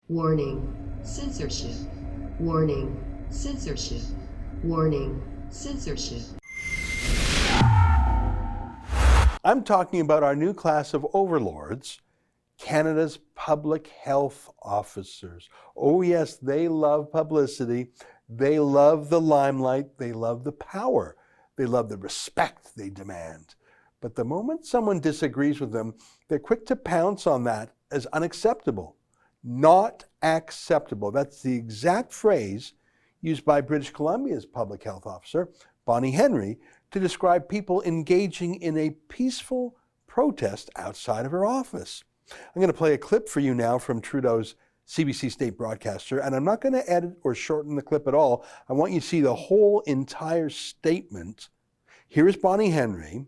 Warning, censorship. Warning, censorship. Warning, censorship. I'm talking about our new class of overlords, Canada's public health officers. Oh yes, they love publicity. They love the limelight. They love the power. They love the respect they demand. But the moment someone disagrees with them, they're quick to pounce on that as unacceptable. Not acceptable. That's the exact phrase used by British Columbia's public health officer, Bonnie Henry, to describe people engaging in a peaceful protest outside of her office. I'm going to play a clip for you now from Trudeau's CBC state broadcaster, and I'm not going to edit or shorten the clip at all. I want you to see the whole entire statement. Here is Bonnie Henry,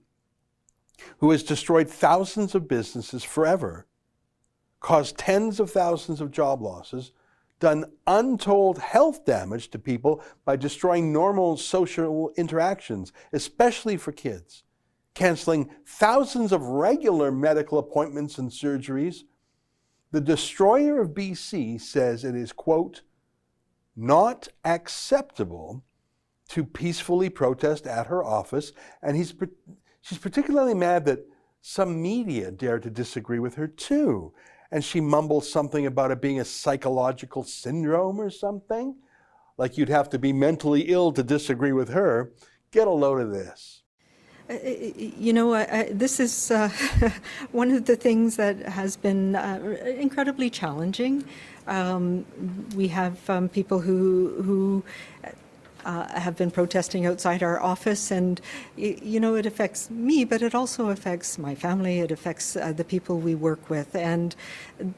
who has destroyed thousands of businesses forever, caused tens of thousands of job losses, done untold health damage to people by destroying normal social interactions, especially for kids, canceling thousands of regular medical appointments and surgeries. The destroyer of BC says it is, quote, not acceptable to peacefully protest at her office, and she's particularly mad that some media dare to disagree with her too. And she mumbles something about it being a psychological syndrome or something. Like you'd have to be mentally ill to disagree with her. Get a load of this. This is one of the things that has been incredibly challenging. We have people who have been protesting outside our office, and it affects me, but it also affects my family. It affects the people we work with, and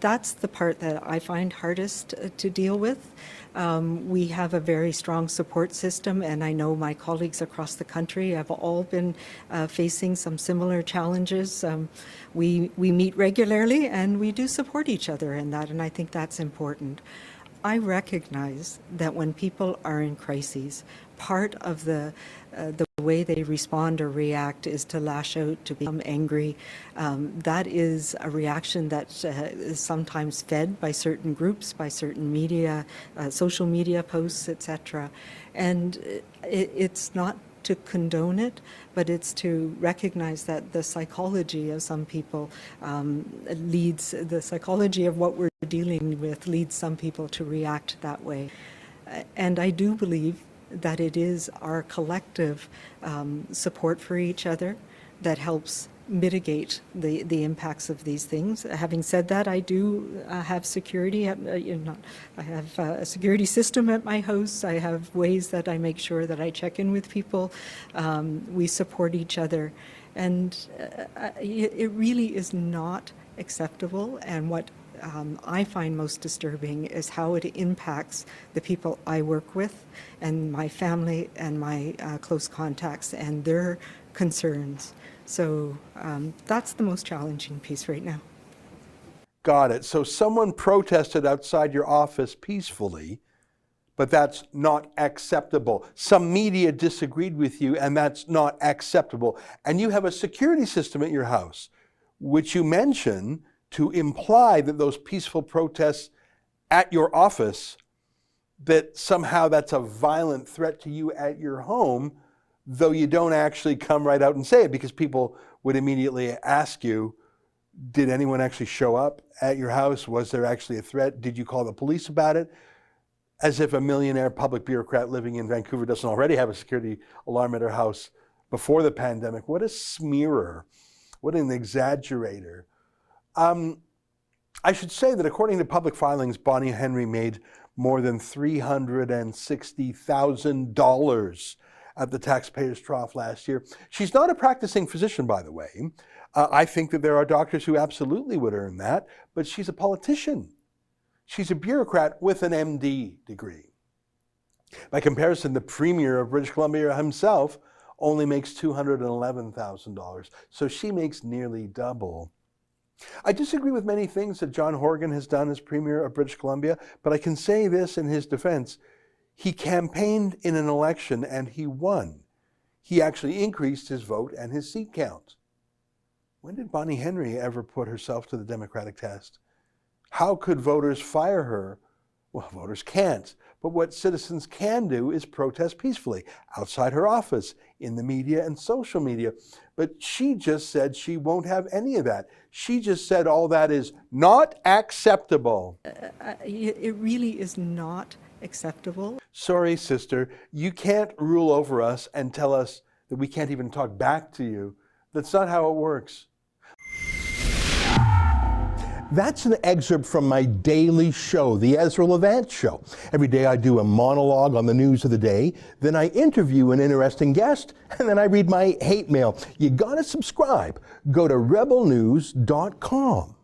that's the part that I find hardest to deal with. We have a very strong support system, and I know my colleagues across the country have all been facing some similar challenges. We meet regularly, and we do support each other in that, and I think that's important. I recognize that when people are in crises, part of the way they respond or react is to lash out, to become angry. That is a reaction that is sometimes fed by certain groups, by certain media, social media posts, etc. And it's not to condone it, but it's to recognize that the psychology of some people the psychology of what we're dealing with leads some people to react that way. And I do believe that it is our collective support for each other that helps mitigate the impacts of these things. Having said that, I do have security. I have a security system at my house. I have ways that I make sure that I check in with people. We support each other. And it really is not acceptable. And what I find most disturbing is how it impacts the people I work with and my family and my close contacts and their concerns. So that's the most challenging piece right now. Got it. So someone protested outside your office peacefully, but that's not acceptable. Some media disagreed with you, and that's not acceptable. And you have a security system at your house, which you mention to imply that those peaceful protests at your office, that somehow that's a violent threat to you at your home, though you don't actually come right out and say it, because people would immediately ask you, did anyone actually show up at your house? Was there actually a threat? Did you call the police about it? As if a millionaire public bureaucrat living in Vancouver doesn't already have a security alarm at her house before the pandemic. What a smearer. What an exaggerator. I should say that according to public filings, Bonnie Henry made more than $360,000 at the taxpayers' trough last year. She's not a practicing physician, by the way. I think that there are doctors who absolutely would earn that, but she's a politician. She's a bureaucrat with an MD degree. By comparison, the Premier of British Columbia himself only makes $211,000, so she makes nearly double. I disagree with many things that John Horgan has done as Premier of British Columbia, but I can say this in his defense. He campaigned in an election and he won. He actually increased his vote and his seat count. When did Bonnie Henry ever put herself to the Democratic test? How could voters fire her? Well, voters can't. But what citizens can do is protest peacefully, outside her office, in the media and social media. But she just said she won't have any of that. She just said all that is not acceptable. It really is not acceptable. Sorry, sister, you can't rule over us and tell us that we can't even talk back to you. That's not how it works. That's an excerpt from my daily show, the Ezra Levant Show. Every day I do a monologue on the news of the day, then I interview an interesting guest, and then I read my hate mail. You gotta subscribe. Go to rebelnews.com.